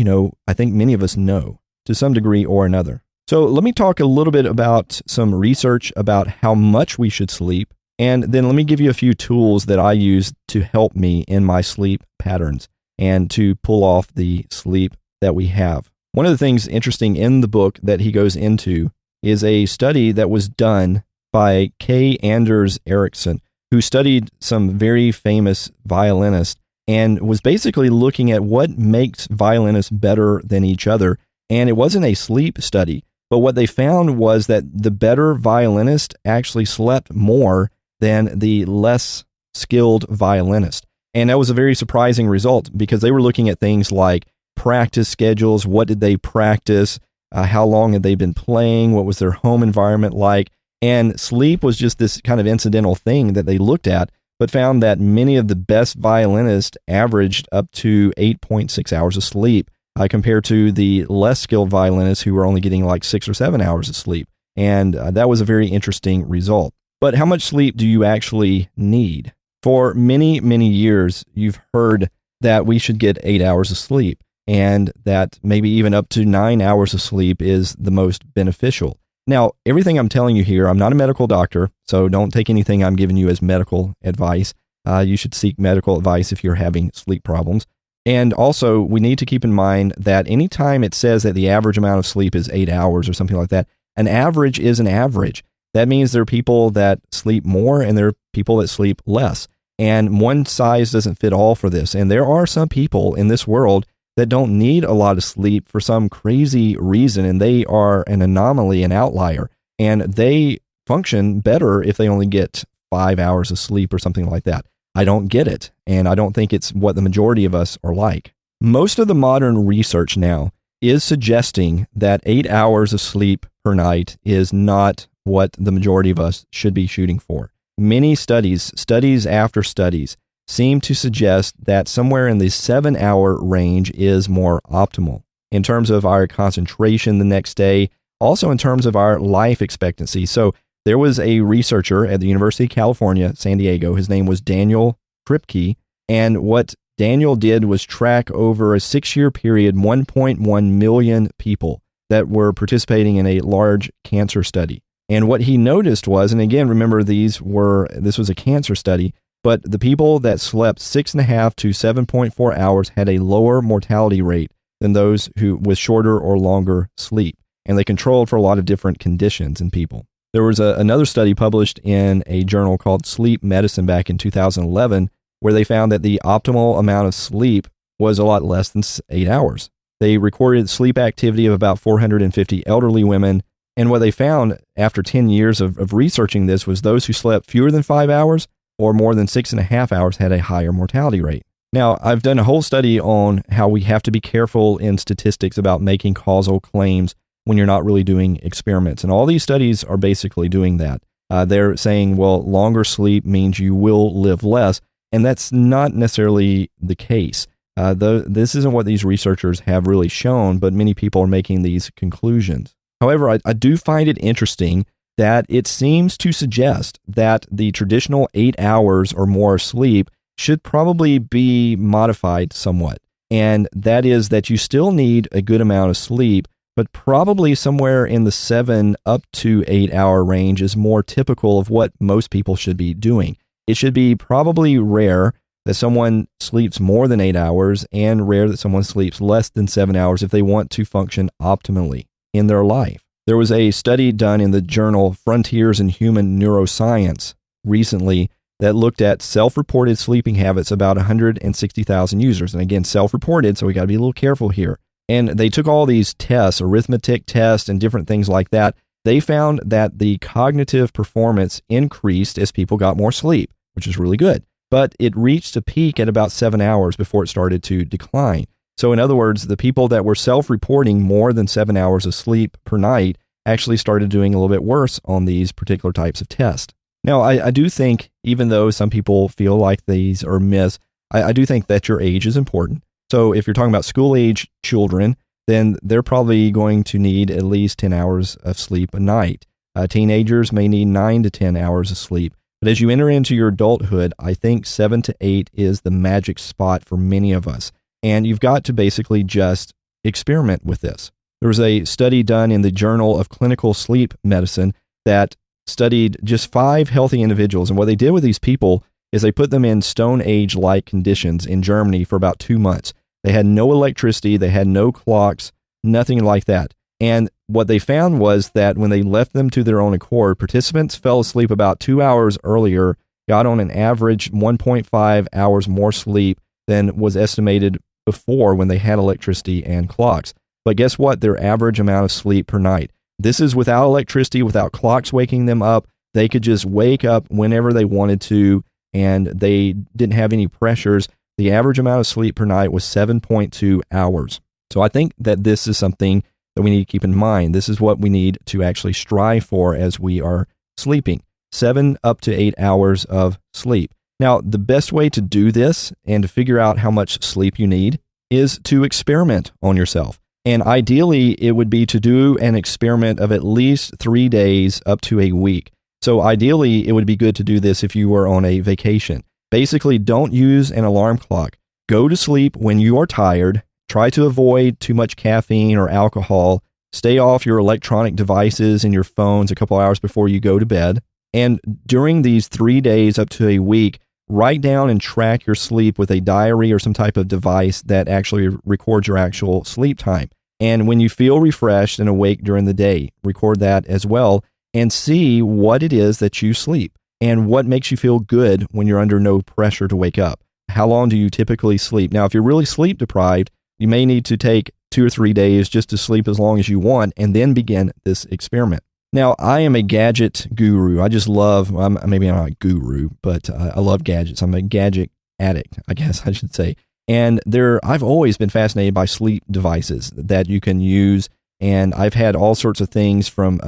[SPEAKER 1] I think many of us know to some degree or another. So let me talk a little bit about some research about how much we should sleep. And then let me give you a few tools that I use to help me in my sleep patterns and to pull off the sleep that we have. One of the things interesting in the book that he goes into is a study that was done by K. Anders Ericsson, who studied some very famous violinists and was basically looking at what makes violinists better than each other. And it wasn't a sleep study, but what they found was that the better violinist actually slept more than the less skilled violinist. And that was a very surprising result because they were looking at things like practice schedules, what did they practice, how long had they been playing, what was their home environment like, and sleep was just this kind of incidental thing that they looked at, but found that many of the best violinists averaged up to 8.6 hours of sleep compared to the less skilled violinists who were only getting like 6 or 7 hours of sleep. And that was a very interesting result. But how much sleep do you actually need? For many, many years, you've heard that we should get 8 hours of sleep, and that maybe even up to 9 hours of sleep is the most beneficial. Now, everything I'm telling you here, I'm not a medical doctor, so don't take anything I'm giving you as medical advice. You should seek medical advice if you're having sleep problems. And also, we need to keep in mind that anytime it says that the average amount of sleep is 8 hours or something like that, an average is an average. That means there are people that sleep more and there are people that sleep less. And one size doesn't fit all for this. And there are some people in this world that don't need a lot of sleep for some crazy reason, and they are an anomaly, an outlier, and they function better if they only get 5 hours of sleep or something like that. I don't get it, and I don't think it's what the majority of us are like. Most of the modern research now is suggesting that 8 hours of sleep per night is not what the majority of us should be shooting for. Many studies after studies, seem to suggest that somewhere in the 7-hour range is more optimal in terms of our concentration the next day, also in terms of our life expectancy. So there was a researcher at the University of California, San Diego. His name was Daniel Kripke, and what Daniel did was track over a 6-year period 1.1 million people that were participating in a large cancer study. And what he noticed was, and again, remember this was a cancer study, but the people that slept 6.5 to 7.4 hours had a lower mortality rate than those who with shorter or longer sleep. And they controlled for a lot of different conditions in people. There was another study published in a journal called Sleep Medicine back in 2011, where they found that the optimal amount of sleep was a lot less than 8 hours. They recorded sleep activity of about 450 elderly women. And what they found after 10 years of researching this was those who slept fewer than 5 hours or more than 6.5 hours had a higher mortality rate. Now, I've done a whole study on how we have to be careful in statistics about making causal claims when you're not really doing experiments. And all these studies are basically doing that. They're saying, well, longer sleep means you will live less. And that's not necessarily the case. This isn't what these researchers have really shown, but many people are making these conclusions. However, I do find it interesting that it seems to suggest that the traditional 8 hours or more sleep should probably be modified somewhat. And that is that you still need a good amount of sleep, but probably somewhere in the 7 up to 8 hour range is more typical of what most people should be doing. It should be probably rare that someone sleeps more than 8 hours and rare that someone sleeps less than 7 hours if they want to function optimally in their life. There was a study done in the journal Frontiers in Human Neuroscience recently that looked at self-reported sleeping habits about 160,000 users. And again, self-reported, so we got to be a little careful here. And they took all these tests, arithmetic tests and different things like that. They found that the cognitive performance increased as people got more sleep, which is really good. But it reached a peak at about 7 hours before it started to decline. So in other words, the people that were self-reporting more than 7 hours of sleep per night actually started doing a little bit worse on these particular types of tests. Now, I do think, even though some people feel like these are myths, I do think that your age is important. So if you're talking about school-age children, then they're probably going to need at least 10 hours of sleep a night. Teenagers may need 9 to 10 hours of sleep. But as you enter into your adulthood, I think 7 to 8 is the magic spot for many of us. And you've got to basically just experiment with this. There was a study done in the Journal of Clinical Sleep Medicine that studied just 5 healthy individuals. And what they did with these people is they put them in Stone Age-like conditions in Germany for about 2 months. They had no electricity, they had no clocks, nothing like that. And what they found was that when they left them to their own accord, participants fell asleep about 2 hours earlier, got on an average 1.5 hours more sleep than was estimated before when they had electricity and clocks. But guess what? Their average amount of sleep per night. This is without electricity, without clocks waking them up. They could just wake up whenever they wanted to, and they didn't have any pressures. The average amount of sleep per night was 7.2 hours. So I think that this is something that we need to keep in mind. This is what we need to actually strive for as we are sleeping. 7 up to 8 hours of sleep. Now, the best way to do this and to figure out how much sleep you need is to experiment on yourself. And ideally, it would be to do an experiment of at least 3 days up to a week. So ideally, it would be good to do this if you were on a vacation. Basically, don't use an alarm clock. Go to sleep when you are tired. Try to avoid too much caffeine or alcohol. Stay off your electronic devices and your phones a couple hours before you go to bed. And during these 3 days up to a week, write down and track your sleep with a diary or some type of device that actually records your actual sleep time. And when you feel refreshed and awake during the day, record that as well and see what it is that you sleep and what makes you feel good when you're under no pressure to wake up. How long do you typically sleep? Now, if you're really sleep deprived, you may need to take 2 or 3 days just to sleep as long as you want and then begin this experiment. Now, I am a gadget guru. I just love, maybe I'm not a guru, but I love gadgets. I'm a gadget addict, I guess I should say. And I've always been fascinated by sleep devices that you can use. And I've had all sorts of things from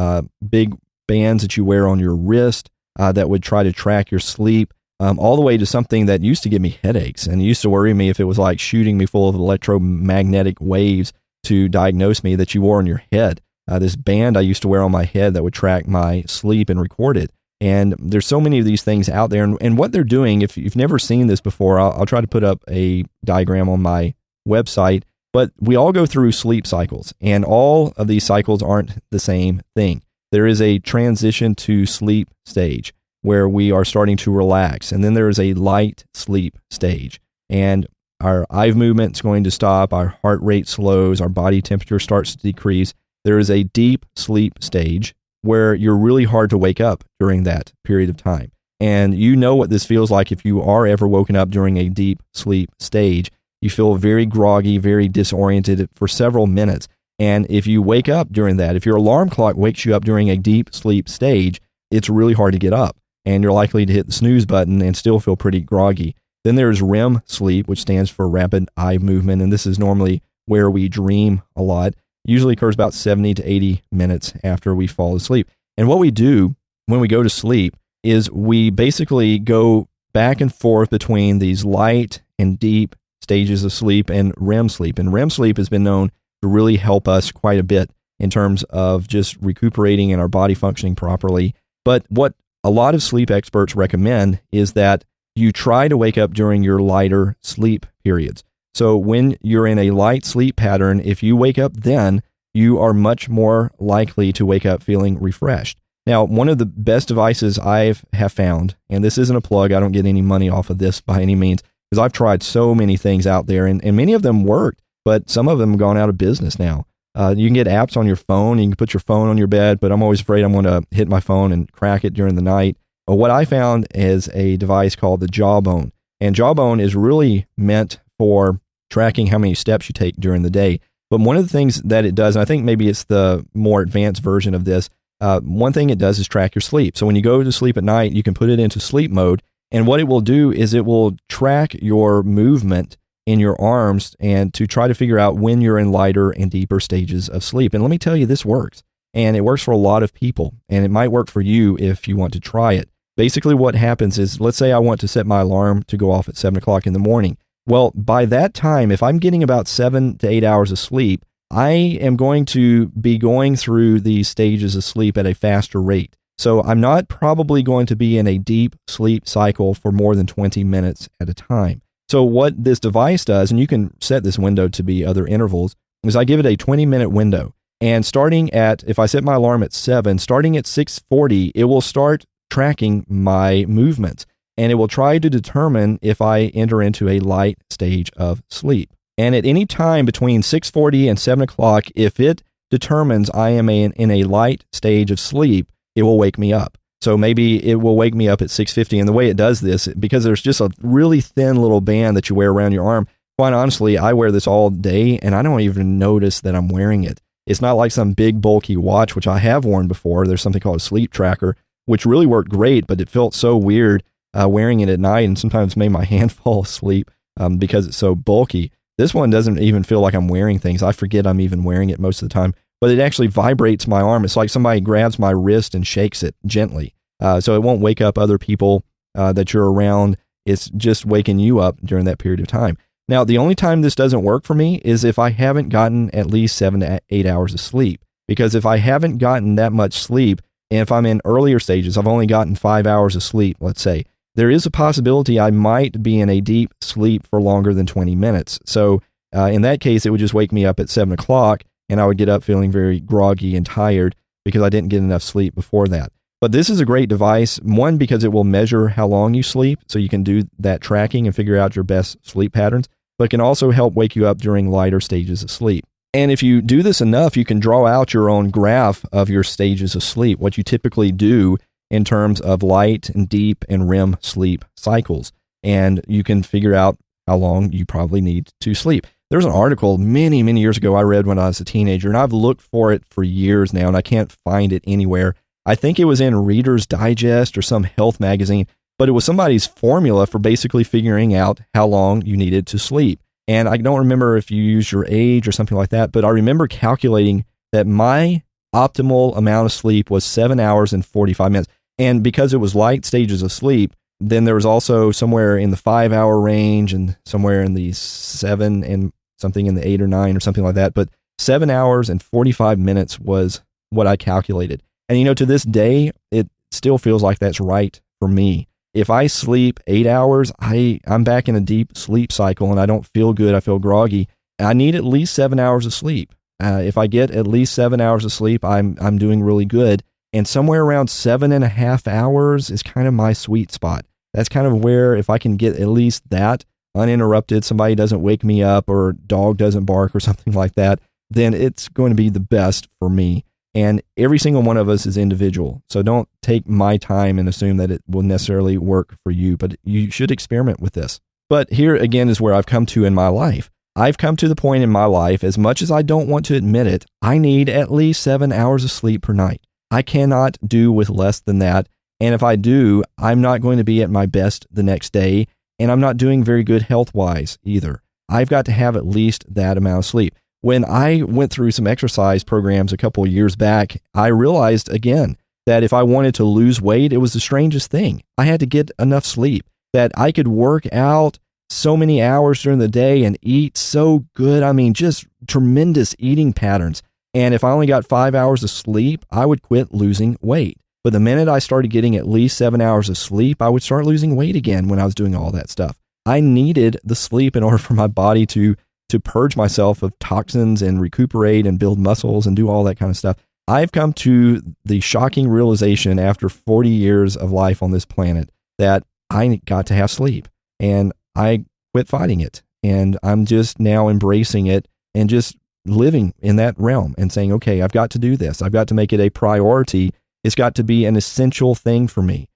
[SPEAKER 1] big bands that you wear on your wrist that would try to track your sleep, all the way to something that used to give me headaches and used to worry me if it was like shooting me full of electromagnetic waves to diagnose me that you wore on your head. This band I used to wear on my head that would track my sleep and record it. And there's so many of these things out there. And what they're doing, if you've never seen this before, I'll try to put up a diagram on my website. But we all go through sleep cycles, and all of these cycles aren't the same thing. There is a transition to sleep stage where we are starting to relax. And then there is a light sleep stage. And our eye movement is going to stop, our heart rate slows, our body temperature starts to decrease. There is a deep sleep stage where you're really hard to wake up during that period of time. And you know what this feels like if you are ever woken up during a deep sleep stage. You feel very groggy, very disoriented for several minutes. And if you wake up during that, if your alarm clock wakes you up during a deep sleep stage, it's really hard to get up. And you're likely to hit the snooze button and still feel pretty groggy. Then there's REM sleep, which stands for rapid eye movement. And this is normally where we dream a lot. Usually occurs about 70 to 80 minutes after we fall asleep. And what we do when we go to sleep is we basically go back and forth between these light and deep stages of sleep and REM sleep. And REM sleep has been known to really help us quite a bit in terms of just recuperating and our body functioning properly. But what a lot of sleep experts recommend is that you try to wake up during your lighter sleep periods. So when you're in a light sleep pattern, if you wake up then, you are much more likely to wake up feeling refreshed. Now, one of the best devices I have found, and this isn't a plug, I don't get any money off of this by any means, because I've tried so many things out there, and many of them worked, but some of them have gone out of business now. You can get apps on your phone, you can put your phone on your bed, but I'm always afraid I'm going to hit my phone and crack it during the night. What I found is a device called the Jawbone, and Jawbone is really meant for tracking how many steps you take during the day. But one of the things that it does, and I think maybe it's the more advanced version of this, one thing it does is track your sleep. So when you go to sleep at night, you can put it into sleep mode, and what it will do is it will track your movement in your arms and to try to figure out when you're in lighter and deeper stages of sleep. And let me tell you, this works. And it works for a lot of people, and it might work for you if you want to try it. Basically what happens is, let's say I want to set my alarm to go off at 7 o'clock in the morning. Well, by that time, if I'm getting about 7 to 8 hours of sleep, I am going to be going through these stages of sleep at a faster rate. So I'm not probably going to be in a deep sleep cycle for more than 20 minutes at a time. So what this device does, and you can set this window to be other intervals, is I give it a 20-minute window. And starting at, if I set my alarm at 7, starting at 6:40, it will start tracking my movements. And it will try to determine if I enter into a light stage of sleep. And at any time between 6:40 and 7 o'clock, if it determines I am in a light stage of sleep, it will wake me up. So maybe it will wake me up at 6:50. And the way it does this, because there's just a really thin little band that you wear around your arm, quite honestly, I wear this all day and I don't even notice that I'm wearing it. It's not like some big bulky watch, which I have worn before. There's something called a sleep tracker, which really worked great, but it felt so weird wearing it at night and sometimes made my hand fall asleep because it's so bulky. This one doesn't even feel like I'm wearing things. I forget I'm even wearing it most of the time, but it actually vibrates my arm. It's like somebody grabs my wrist and shakes it gently. So it won't wake up other people that you're around. It's just waking you up during that period of time. Now, the only time this doesn't work for me is if I haven't gotten at least 7 to 8 hours of sleep. Because if I haven't gotten that much sleep, and if I'm in earlier stages, I've only gotten 5 hours of sleep, let's say, there is a possibility I might be in a deep sleep for longer than 20 minutes. So in that case, it would just wake me up at 7 o'clock, and I would get up feeling very groggy and tired because I didn't get enough sleep before that. But this is a great device, one, because it will measure how long you sleep, so you can do that tracking and figure out your best sleep patterns, but it can also help wake you up during lighter stages of sleep. And if you do this enough, you can draw out your own graph of your stages of sleep, what you typically do in terms of light and deep and REM sleep cycles. And you can figure out how long you probably need to sleep. There's an article many, many years ago I read when I was a teenager, and I've looked for it for years now, and I can't find it anywhere. I think it was in Reader's Digest or some health magazine, but it was somebody's formula for basically figuring out how long you needed to sleep. And I don't remember if you used your age or something like that, but I remember calculating that my optimal amount of sleep was 7 hours and 45 minutes. And because it was light stages of sleep, then there was also somewhere in the 5-hour range and somewhere in the 7 and something in the 8 or 9 or something like that. But 7 hours and 45 minutes was what I calculated. And to this day, it still feels like that's right for me. If I sleep 8 hours, I'm back in a deep sleep cycle and I don't feel good. I feel groggy. I need at least 7 hours of sleep. If I get at least 7 hours of sleep, I'm doing really good. And somewhere around 7.5 hours is kind of my sweet spot. That's kind of where, if I can get at least that uninterrupted, somebody doesn't wake me up or dog doesn't bark or something like that, then it's going to be the best for me. And every single one of us is individual. So don't take my time and assume that it will necessarily work for you, but you should experiment with this. But here again is where I've come to in my life. I've come to the point in my life, as much as I don't want to admit it, I need at least 7 hours of sleep per night. I cannot do with less than that. And if I do, I'm not going to be at my best the next day, and I'm not doing very good health-wise either. I've got to have at least that amount of sleep. When I went through some exercise programs a couple of years back, I realized again that if I wanted to lose weight, it was the strangest thing. I had to get enough sleep, that I could work out so many hours during the day and eat so good. I mean, just tremendous eating patterns. And if I only got 5 hours of sleep, I would quit losing weight. But the minute I started getting at least 7 hours of sleep, I would start losing weight again when I was doing all that stuff. I needed the sleep in order for my body to purge myself of toxins and recuperate and build muscles and do all that kind of stuff. I've come to the shocking realization after 40 years of life on this planet that I got to have sleep, and I quit fighting it. And I'm just now embracing it and just living in that realm and saying, okay, I've got to do this. I've got to make it a priority. It's got to be an essential thing for me,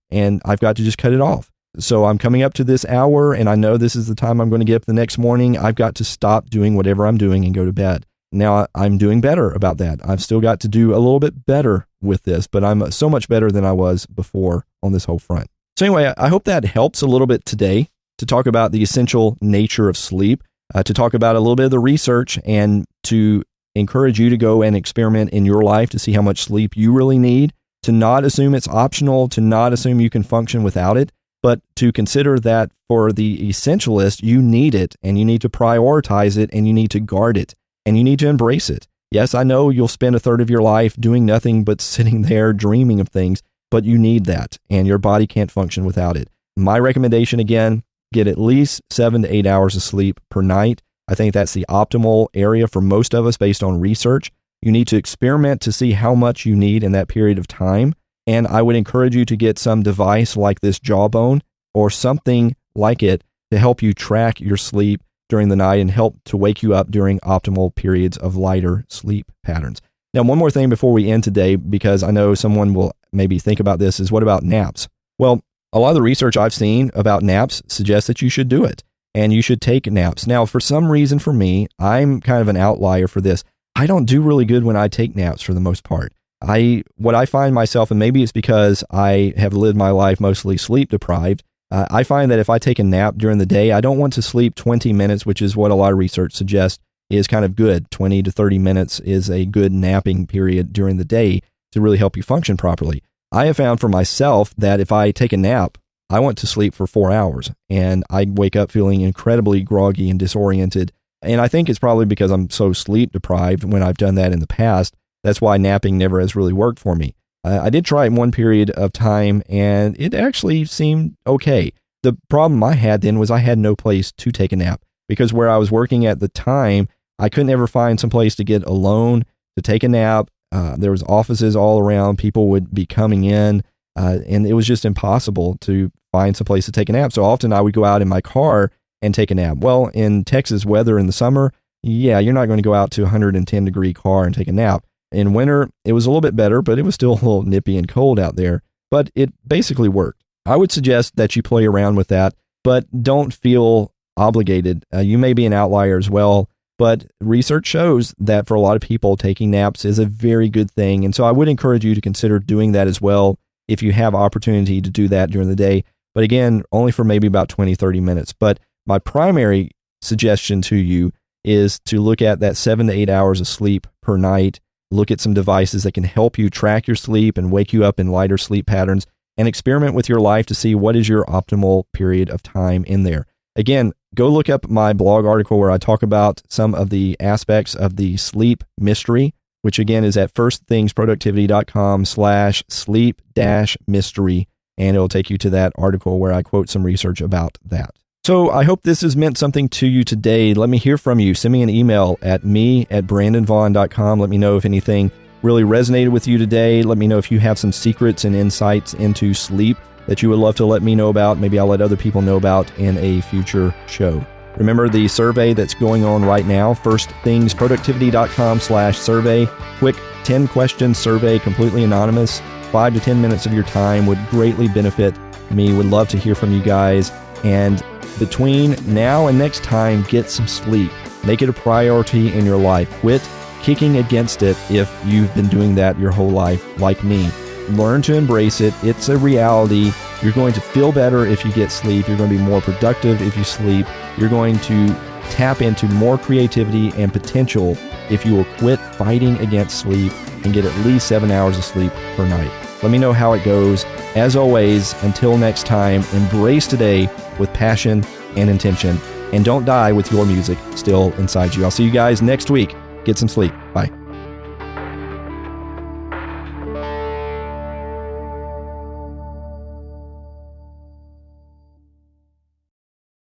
[SPEAKER 1] and I've got to just cut it off. So I'm coming up to this hour, and I know this is the time I'm going to get up the next morning. I've got to stop doing whatever I'm doing and go to bed. Now, I'm doing better about that. I've still got to do a little bit better with this, but I'm so much better than I was before on this whole front. So anyway, I hope that helps a little bit today to talk about the essential nature of sleep, to talk about a little bit of the research, and to encourage you to go and experiment in your life to see how much sleep you really need. to not assume it's optional, to not assume you can function without it, but to consider that for the essentialist, you need it, and you need to prioritize it, and you need to guard it, and you need to embrace it. Yes, I know you'll spend a third of your life doing nothing but sitting there dreaming of things, but you need that, and your body can't function without it. My recommendation, again, get at least 7 to 8 hours of sleep per night. I think that's the optimal area for most of us based on research. You need to experiment to see how much you need in that period of time. And I would encourage you to get some device like this Jawbone or something like it to help you track your sleep during the night and help to wake you up during optimal periods of lighter sleep patterns. Now, one more thing before we end today, because I know someone will maybe think about this, is what about naps? Well, a lot of the research I've seen about naps suggests that you should do it and you should take naps. Now, for some reason for me, I'm kind of an outlier for this. I don't do really good when I take naps for the most part. What I find myself, and maybe it's because I have lived my life mostly sleep deprived, I find that if I take a nap during the day, I don't want to sleep 20 minutes, which is what a lot of research suggests is kind of good. 20 to 30 minutes is a good napping period during the day to really help you function properly. I have found for myself that if I take a nap, I want to sleep for 4 hours, and I wake up feeling incredibly groggy and disoriented. And I think it's probably because I'm so sleep deprived when I've done that in the past. That's why napping never has really worked for me. I did try it in one period of time, and it actually seemed okay. The problem I had then was I had no place to take a nap, because where I was working at the time, I couldn't ever find some place to get alone to take a nap. There was offices all around. People would be coming in, and it was just impossible to find some place to take a nap. So often I would go out in my car and take a nap. Well, in Texas weather in the summer, yeah, you're not going to go out to a 110 degree car and take a nap. In winter, it was a little bit better, but it was still a little nippy and cold out there. But it basically worked. I would suggest that you play around with that, but don't feel obligated. You may be an outlier as well, but research shows that for a lot of people, taking naps is a very good thing. And so I would encourage you to consider doing that as well if you have opportunity to do that during the day. But again, only for maybe about 20, 30 minutes. But my primary suggestion to you is to look at that 7 to 8 hours of sleep per night. Look at some devices that can help you track your sleep and wake you up in lighter sleep patterns, and experiment with your life to see what is your optimal period of time in there. Again, go look up my blog article where I talk about some of the aspects of the sleep mystery, which again is at firstthingsproductivity.com/sleep-mystery. And it'll take you to that article where I quote some research about that. So I hope this has meant something to you today. Let me hear from you. Send me an email at me@brandonvaughn.com. Let me know if anything really resonated with you today. Let me know if you have some secrets and insights into sleep that you would love to let me know about. Maybe I'll let other people know about in a future show. Remember the survey that's going on right now, firstthingsproductivity.com/survey. Quick 10-question survey, completely anonymous. 5 to 10 minutes of your time would greatly benefit me. Would love to hear from you guys. And between now and next time, get some sleep. Make it a priority in your life. Quit kicking against it if you've been doing that your whole life, like me. Learn to embrace it. It's a reality. You're going to feel better if you get sleep. You're going to be more productive if you sleep. You're going to tap into more creativity and potential if you will quit fighting against sleep and get at least 7 hours of sleep per night. Let me know how it goes. As always, until next time, embrace today with passion and intention, and don't die with your music still inside you. I'll see you guys next week. Get some sleep. Bye.